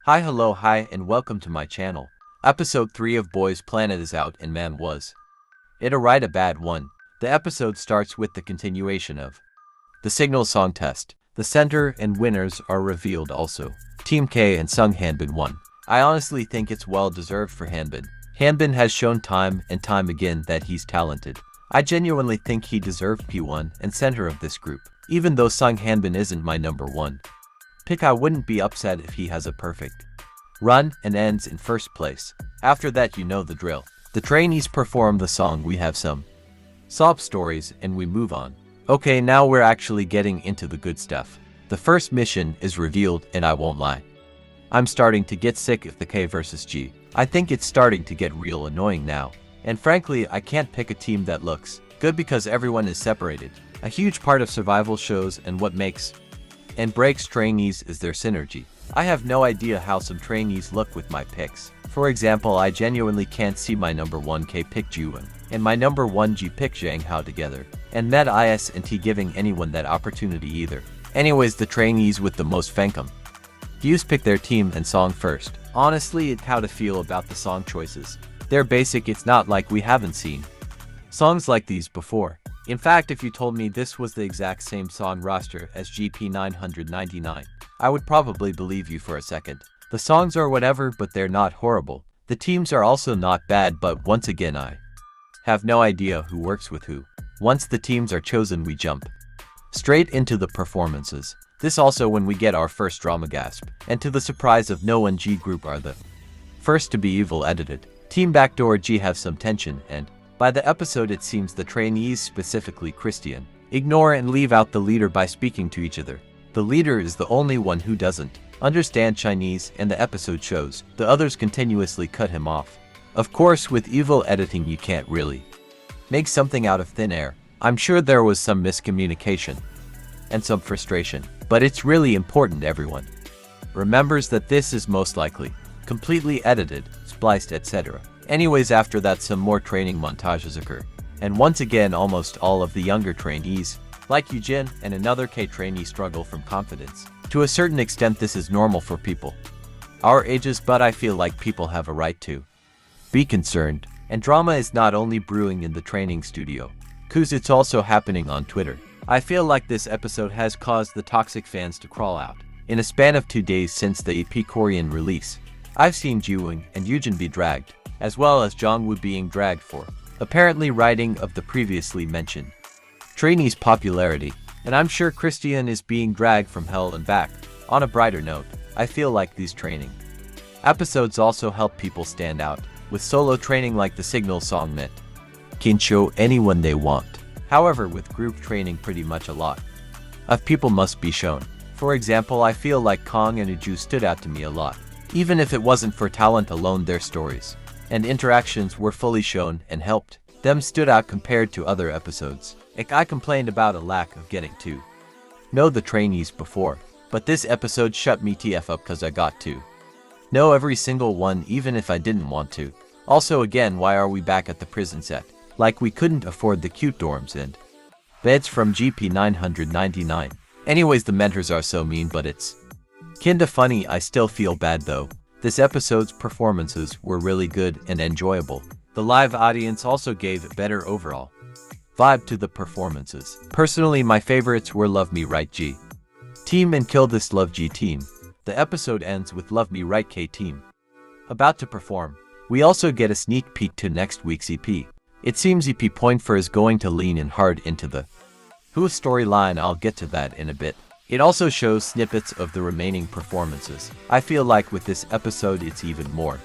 Hi, hello, hi, and welcome to my channel. Episode 3 of Boys Planet is out and man was it a right a bad one. The episode starts with the continuation of the signal song test. The center and winners are revealed also. Team K and Sung Hanbin won. I honestly think it's well deserved for Hanbin. Hanbin has shown time and time again that he's talented. I genuinely think he deserved P1 and center of this group. Even though Sung Hanbin isn't my number one pick, I wouldn't be upset if he has a perfect run and ends in first place. After that, you know the drill. The trainees perform the song, we have some sob stories, and we move on. Okay, now we're actually getting into the good stuff. The first mission is revealed, and I won't lie, I'm starting to get sick of the K versus G. I think it's starting to get real annoying now. And frankly, I can't pick a team that looks good because everyone is separated. A huge part of survival shows and what makes and breaks trainees is their synergy. I have no idea how some trainees look with my picks. For example, I genuinely can't see my number 1 K pick Jiwoong and my number 1 G pick Jang Hao together, and met IS and T giving anyone that opportunity either. Anyways, the trainees with the most fankum views pick their team and song first. Honestly, it's how to feel about the song choices. They're basic, it's not like we haven't seen songs like these before. In fact, if you told me this was the exact same song roster as GP 999, I would probably believe you for a second. The songs are whatever, but they're not horrible. The teams are also not bad, but once again I have no idea who works with who. Once the teams are chosen, we jump straight into the performances. This also when we get our first drama gasp, and to the surprise of no one, G group are the first to be evil edited. Team Backdoor G have some tension, and by the episode it seems the trainees, specifically Christian, ignore and leave out the leader by speaking to each other. The leader is the only one who doesn't understand Chinese, and the episode shows the others continuously cut him off. Of course, with evil editing you can't really make something out of thin air. I'm sure there was some miscommunication and some frustration, but it's really important everyone remembers that this is most likely completely edited, spliced, etc. Anyways, after that some more training montages occur, and once again almost all of the younger trainees, like Yoonjun and another K trainee, struggle from confidence. To a certain extent this is normal for people our ages, but I feel like people have a right to be concerned. And drama is not only brewing in the training studio, 'cause it's also happening on Twitter. I feel like this episode has caused the toxic fans to crawl out. In a span of 2 days since the EP Korean release, I've seen Jiwoong and Yoonjun be dragged, as well as Jongwoo being dragged for apparently writing of the previously mentioned trainees' popularity, and I'm sure Christian is being dragged from hell and back. On a brighter note, I feel like these training episodes also help people stand out, with solo training like the signal song Net can show anyone they want. However, with group training pretty much a lot of people must be shown. For example, I feel like Kong and Uju stood out to me a lot. Even if it wasn't for talent alone, their stories and interactions were fully shown and helped them stood out compared to other episodes. I complained about a lack of getting to know the trainees before, but this episode shut me TF up cause I got to know every single one even if I didn't want to. Also, again, why are we back at the prison set? Like we couldn't afford the cute dorms and beds from GP 999. Anyways, the mentors are so mean, but it's kinda funny. I still feel bad though. This episode's performances were really good and enjoyable. The live audience also gave a better overall vibe to the performances. Personally, my favorites were Love Me Right G team and Kill This Love G team. The episode ends with Love Me Right K team about to perform. We also get a sneak peek to next week's EP. It seems EP.4 is going to lean in hard into the Who storyline. I'll get to that in a bit. It also shows snippets of the remaining performances. I feel like with this episode it's even more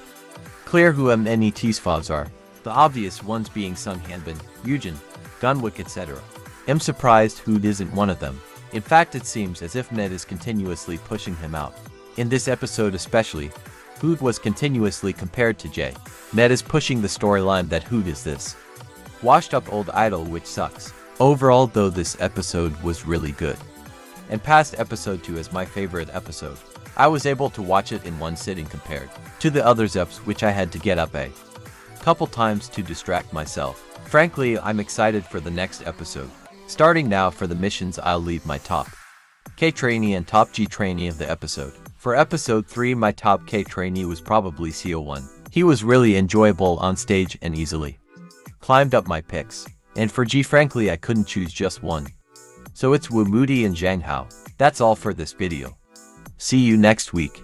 clear who NET's faves are. The obvious ones being Sung Hanbin, Yoonjun, Gunwook, etc. I'm surprised Hood isn't one of them. In fact, it seems as if Ned is continuously pushing him out. In this episode especially, Hood was continuously compared to Jae. Ned is pushing the storyline that Hood is this washed up old idol, which sucks. Overall though, this episode was really good, and past episode 2 is my favorite episode. I was able to watch it in one sitting compared to the others eps, which I had to get up a couple times to distract myself. Frankly, I'm excited for the next episode. Starting now for the missions, I'll leave my top K trainee and top G trainee of the episode. For episode 3, my top K trainee was probably Jiwoong. He was really enjoyable on stage and easily climbed up my picks. And for G, frankly, I couldn't choose just one. So it's Woo Moody and Zhang Hao. That's all for this video. See you next week.